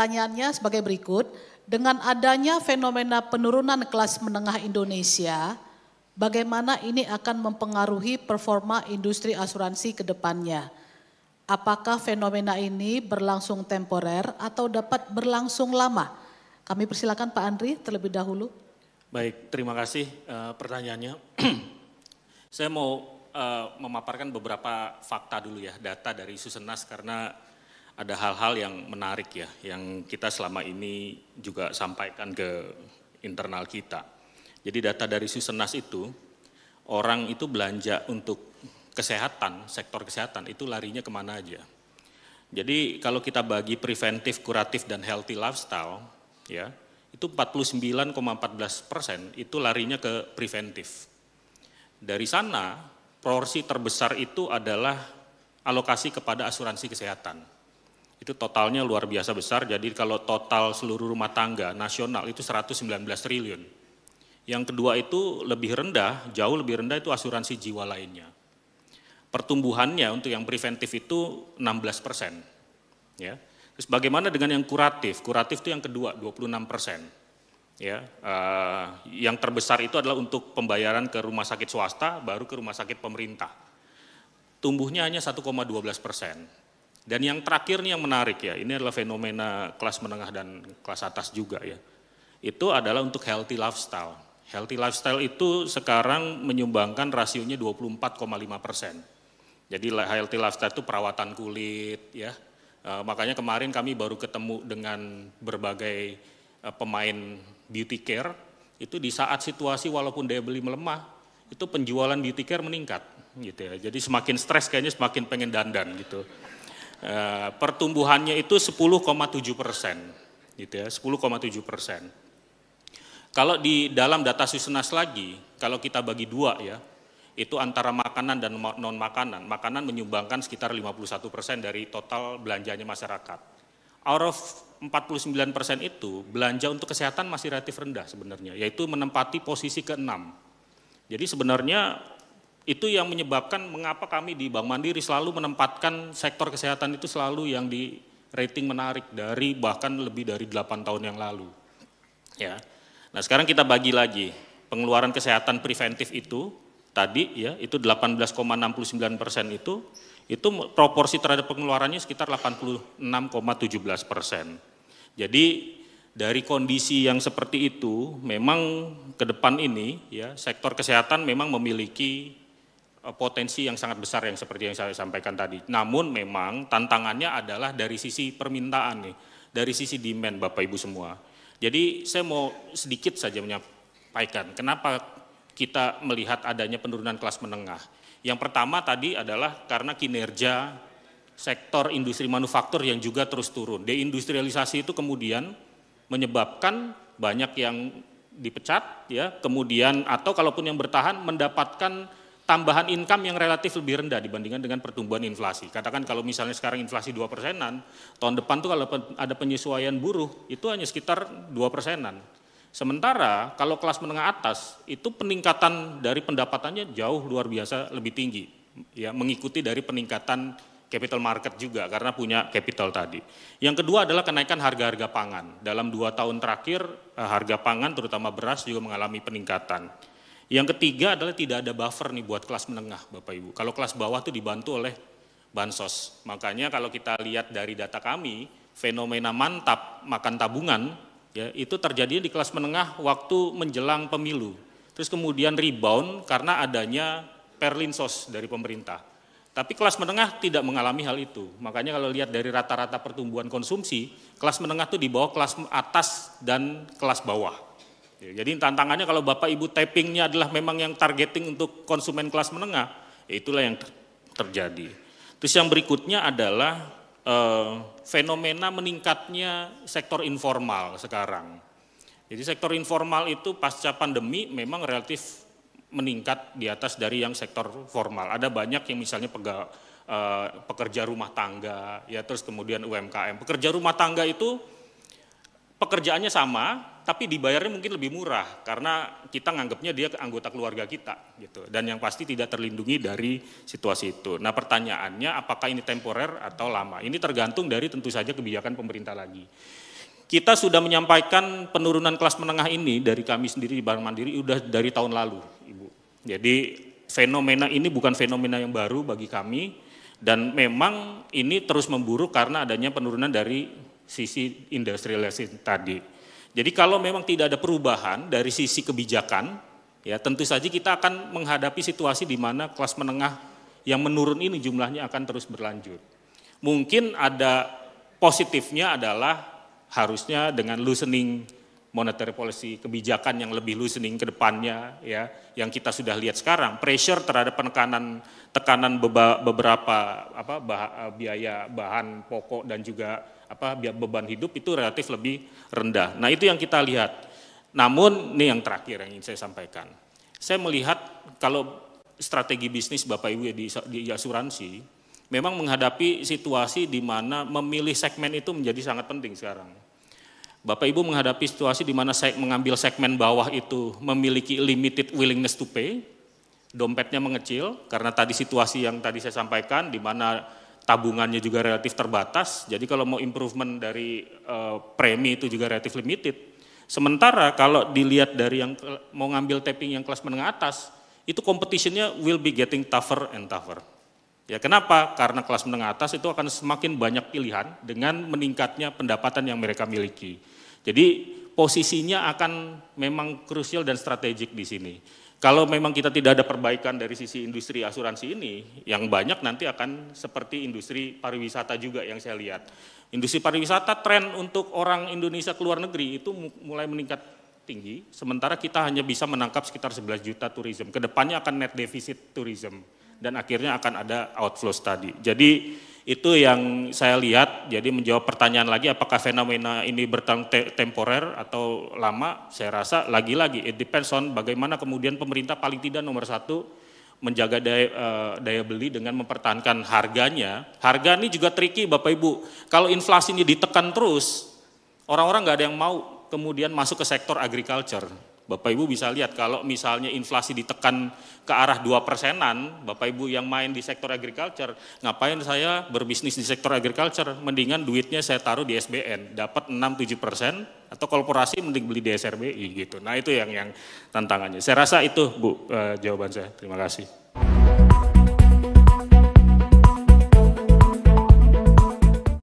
pertanyaannya sebagai berikut. Dengan adanya fenomena penurunan kelas menengah Indonesia, bagaimana ini akan mempengaruhi performa industri asuransi ke depannya? Apakah fenomena ini berlangsung temporer atau dapat berlangsung lama? Kami persilakan Pak Andri terlebih dahulu. Baik, terima kasih pertanyaannya. Saya mau memaparkan beberapa fakta dulu ya, data dari Susenas karena ada hal-hal yang menarik ya, yang kita selama ini juga sampaikan ke internal kita. Jadi data dari Susenas itu, orang itu belanja untuk kesehatan, sektor kesehatan itu larinya kemana aja. Jadi kalau kita bagi preventif, kuratif, dan healthy lifestyle, ya itu 49,14% itu larinya ke preventif. Dari sana, porsi terbesar itu adalah alokasi kepada asuransi kesehatan. Itu totalnya luar biasa besar, jadi kalau total seluruh rumah tangga nasional itu 119 triliun. Yang kedua itu lebih rendah, jauh lebih rendah itu asuransi jiwa lainnya. Pertumbuhannya untuk yang preventif itu 16%. Ya. Terus bagaimana dengan yang kuratif? Kuratif itu yang kedua 26%. Ya, yang terbesar itu adalah untuk pembayaran ke rumah sakit swasta, baru ke rumah sakit pemerintah. Tumbuhnya hanya 1,12%. Dan yang terakhir nih yang menarik ya, ini adalah fenomena kelas menengah dan kelas atas juga ya. Itu adalah untuk healthy lifestyle. Healthy lifestyle itu sekarang menyumbangkan rasionya 24,5%. Jadi healthy lifestyle itu perawatan kulit ya. Makanya kemarin kami baru ketemu dengan berbagai pemain beauty care, itu di saat situasi walaupun daya beli melemah, itu penjualan beauty care meningkat gitu ya. Jadi semakin stres kayaknya semakin pengen dandan gitu. Pertumbuhannya itu 10,7%, gitu ya, 10,7%. Kalau di dalam data Susenas lagi, kalau kita bagi dua ya, itu antara makanan dan non makanan. Makanan menyumbangkan sekitar 51% dari total belanjanya masyarakat. Out of 49% itu belanja untuk kesehatan masih relatif rendah sebenarnya, yaitu menempati posisi ke-6. Jadi sebenarnya itu yang menyebabkan mengapa kami di Bank Mandiri selalu menempatkan sektor kesehatan itu selalu yang di rating menarik dari bahkan lebih dari 8 tahun yang lalu. Ya. Nah, sekarang kita bagi lagi pengeluaran kesehatan preventif itu tadi ya, itu 18,69% itu proporsi terhadap pengeluarannya sekitar 86,17%. Jadi dari kondisi yang seperti itu memang ke depan ini ya sektor kesehatan memang memiliki potensi yang sangat besar yang seperti yang saya sampaikan tadi. Namun memang tantangannya adalah dari sisi permintaan nih, dari sisi demand Bapak Ibu semua. Jadi saya mau sedikit saja menyampaikan kenapa kita melihat adanya penurunan kelas menengah. Yang pertama tadi adalah karena kinerja sektor industri manufaktur yang juga terus turun. Deindustrialisasi itu kemudian menyebabkan banyak yang dipecat ya, kemudian atau kalaupun yang bertahan mendapatkan tambahan income yang relatif lebih rendah dibandingkan dengan pertumbuhan inflasi. Katakan kalau misalnya sekarang inflasi 2%-an, tahun depan tuh kalau ada penyesuaian buruh itu hanya sekitar 2%-an. Sementara kalau kelas menengah atas itu peningkatan dari pendapatannya jauh luar biasa lebih tinggi. Ya, mengikuti dari peningkatan capital market juga karena punya capital tadi. Yang kedua adalah kenaikan harga-harga pangan. Dalam 2 tahun terakhir harga pangan terutama beras juga mengalami peningkatan. Yang ketiga adalah tidak ada buffer nih buat kelas menengah Bapak Ibu. Kalau kelas bawah itu dibantu oleh bansos. Makanya kalau kita lihat dari data kami, fenomena mantap makan tabungan ya itu terjadi di kelas menengah waktu menjelang pemilu. Terus kemudian rebound karena adanya perlinsos dari pemerintah. Tapi kelas menengah tidak mengalami hal itu. Makanya kalau lihat dari rata-rata pertumbuhan konsumsi, kelas menengah itu di bawah kelas atas dan kelas bawah. Jadi tantangannya kalau Bapak Ibu tappingnya adalah memang yang targeting untuk konsumen kelas menengah, ya itulah yang terjadi. Terus yang berikutnya adalah fenomena meningkatnya sektor informal sekarang. Jadi sektor informal itu pasca pandemi memang relatif meningkat di atas dari yang sektor formal. Ada banyak yang misalnya pekerja rumah tangga, ya terus kemudian UMKM. Pekerja rumah tangga itu pekerjaannya sama, tapi dibayarnya mungkin lebih murah karena kita nganggapnya dia anggota keluarga kita gitu. Dan yang pasti tidak terlindungi dari situasi itu. Nah pertanyaannya apakah ini temporer atau lama? Ini tergantung dari tentu saja kebijakan pemerintah lagi. Kita sudah menyampaikan penurunan kelas menengah ini dari kami sendiri di Bank Mandiri udah dari tahun lalu, Ibu. Jadi fenomena ini bukan fenomena yang baru bagi kami dan memang ini terus memburuk karena adanya penurunan dari sisi industrialisasi tadi. Jadi kalau memang tidak ada perubahan dari sisi kebijakan, ya tentu saja kita akan menghadapi situasi di mana kelas menengah yang menurun ini jumlahnya akan terus berlanjut. Mungkin ada positifnya adalah harusnya dengan loosening monetary policy, kebijakan yang lebih loosening ke depannya, ya, yang kita sudah lihat sekarang, pressure terhadap tekanan beberapa biaya bahan pokok dan juga beban hidup itu relatif lebih rendah. Nah itu yang kita lihat. Namun ini yang terakhir yang ingin saya sampaikan. Saya melihat kalau strategi bisnis Bapak Ibu di asuransi, memang menghadapi situasi di mana memilih segmen itu menjadi sangat penting sekarang. Bapak Ibu menghadapi situasi di mana saya mengambil segmen bawah itu memiliki limited willingness to pay, dompetnya mengecil karena tadi situasi yang tadi saya sampaikan di mana tabungannya juga relatif terbatas, jadi kalau mau improvement dari premi itu juga relatif limited. Sementara kalau dilihat dari yang mau ngambil tapping yang kelas menengah atas, itu competitionnya will be getting tougher and tougher. Ya kenapa? Karena kelas menengah atas itu akan semakin banyak pilihan dengan meningkatnya pendapatan yang mereka miliki. Jadi posisinya akan memang krusial dan strategik di sini. Kalau memang kita tidak ada perbaikan dari sisi industri asuransi ini, yang banyak nanti akan seperti industri pariwisata juga yang saya lihat. Industri pariwisata tren untuk orang Indonesia ke luar negeri itu mulai meningkat tinggi, sementara kita hanya bisa menangkap sekitar 11 juta tourism. Kedepannya akan net deficit tourism dan akhirnya akan ada outflows tadi. Jadi itu yang saya lihat, jadi menjawab pertanyaan lagi apakah fenomena ini temporer atau lama, saya rasa lagi-lagi it depends on bagaimana kemudian pemerintah paling tidak nomor satu menjaga daya beli dengan mempertahankan harganya. Harga ini juga tricky Bapak Ibu, kalau inflasi ini ditekan terus, orang-orang nggak ada yang mau kemudian masuk ke sektor agriculture. Bapak Ibu bisa lihat kalau misalnya inflasi ditekan ke arah 2%-an, Bapak Ibu yang main di sektor agriculture, ngapain saya berbisnis di sektor agriculture, mendingan duitnya saya taruh di SBN, dapat 6-7%, atau korporasi mending beli di SRBI gitu. Nah itu yang tantangannya. Saya rasa itu Bu jawaban saya, terima kasih.